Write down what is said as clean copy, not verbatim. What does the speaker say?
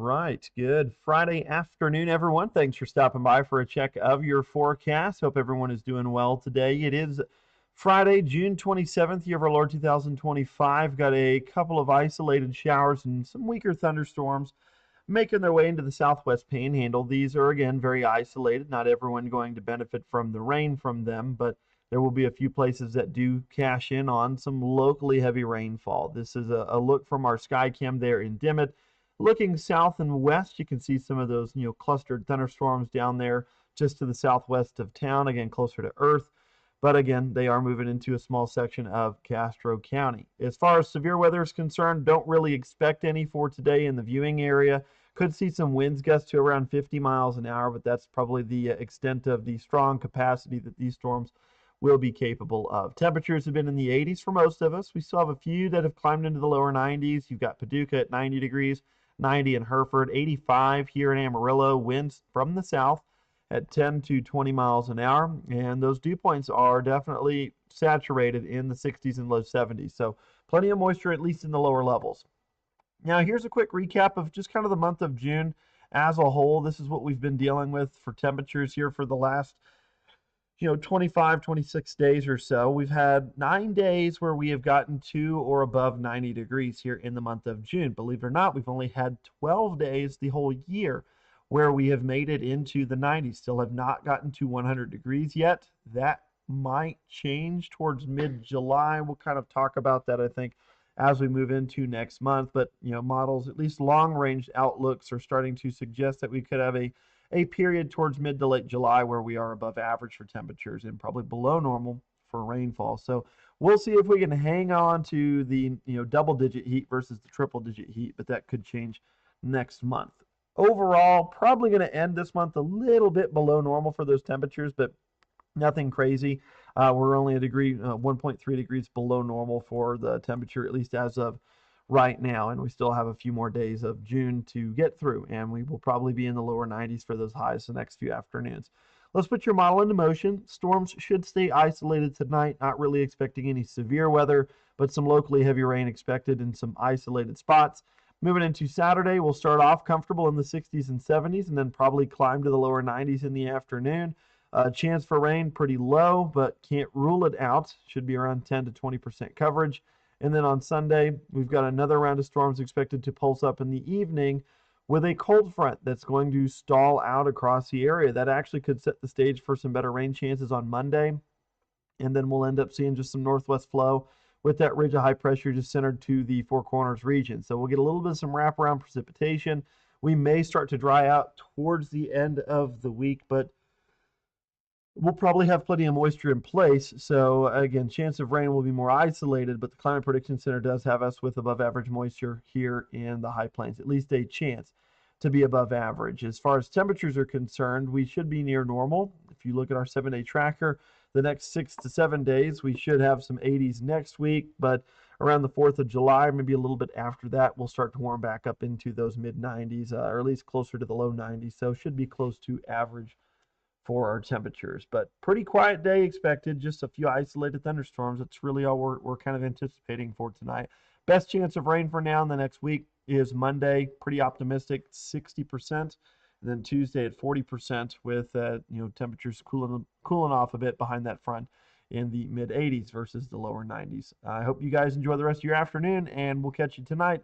right. Good Friday afternoon, everyone. Thanks for stopping by for a check of your forecast. Hope everyone is doing well today. It is Friday, June 27th, year of our Lord 2025. Got a couple of isolated showers and some weaker thunderstorms making their way into the southwest panhandle. These are, again, very isolated. Not everyone going to benefit from the rain from them, but there will be a few places that do cash in on some locally heavy rainfall. This is a look from our sky cam there in Dimmitt. Looking south and west, you can see some of those, clustered thunderstorms down there just to the southwest of town, again, closer to Earth. But again, they are moving into a small section of Castro County. As far as severe weather is concerned, don't really expect any for today in the viewing area. Could see some winds gust to around 50 miles an hour, but that's probably the extent of the strong capacity that these storms will be capable of. Temperatures have been in the 80s for most of us. We still have a few that have climbed into the lower 90s. You've got Paducah at 90 degrees, 90 in Hereford, 85 here in Amarillo, winds from the south at 10 to 20 miles an hour. And those dew points are definitely saturated in the 60s and low 70s. So plenty of moisture, at least in the lower levels. Now, here's a quick recap of just kind of the month of June as a whole. This is what we've been dealing with for temperatures here for the last 25, 26 days or so. We've had 9 days where we have gotten to or above 90 degrees here in the month of June. Believe it or not, we've only had 12 days the whole year where we have made it into the 90s. Still have not gotten to 100 degrees yet. That might change towards mid-July. We'll kind of talk about that, I think, as we move into next month. But, models, at least long-range outlooks, are starting to suggest that we could have a period towards mid to late July where we are above average for temperatures and probably below normal for rainfall. So we'll see if we can hang on to the double-digit heat versus the triple-digit heat, but that could change next month. Overall, probably going to end this month a little bit below normal for those temperatures, but nothing crazy. We're only a degree, 1.3 degrees below normal for the temperature, at least as of right now, and we still have a few more days of June to get through, and we will probably be in the lower 90s for those highs the next few afternoons. Let's put your model into motion. Storms should stay isolated tonight. Not really expecting any severe weather, but some locally heavy rain expected in some isolated spots. Moving into Saturday, we'll start off comfortable in the 60s and 70s and then probably climb to the lower 90s in the afternoon. Chance for rain pretty low, but can't rule it out. Should be around 10 to 20% coverage. And then on Sunday, we've got another round of storms expected to pulse up in the evening with a cold front that's going to stall out across the area. That actually could set the stage for some better rain chances on Monday. And then we'll end up seeing just some northwest flow with that ridge of high pressure just centered to the Four Corners region. So we'll get a little bit of some wraparound precipitation. We may start to dry out towards the end of the week, but we'll probably have plenty of moisture in place. So again, chance of rain will be more isolated, but the Climate Prediction Center does have us with above average moisture here in the high plains, at least a chance to be above average. As far as temperatures are concerned, we should be near normal. If you look at our 7-day tracker, the next 6 to 7 days, we should have some 80s next week, but around the 4th of July, maybe a little bit after that, we'll start to warm back up into those mid-90s, or at least closer to the low 90s. So should be close to average for our temperatures, but pretty quiet day expected. Just a few isolated thunderstorms. That's really all we're kind of anticipating for tonight. Best chance of rain for now in the next week is Monday. Pretty optimistic, 60%. And then Tuesday at 40% with temperatures cooling off a bit behind that front in the mid 80s versus the lower 90s. I hope you guys enjoy the rest of your afternoon, and we'll catch you tonight.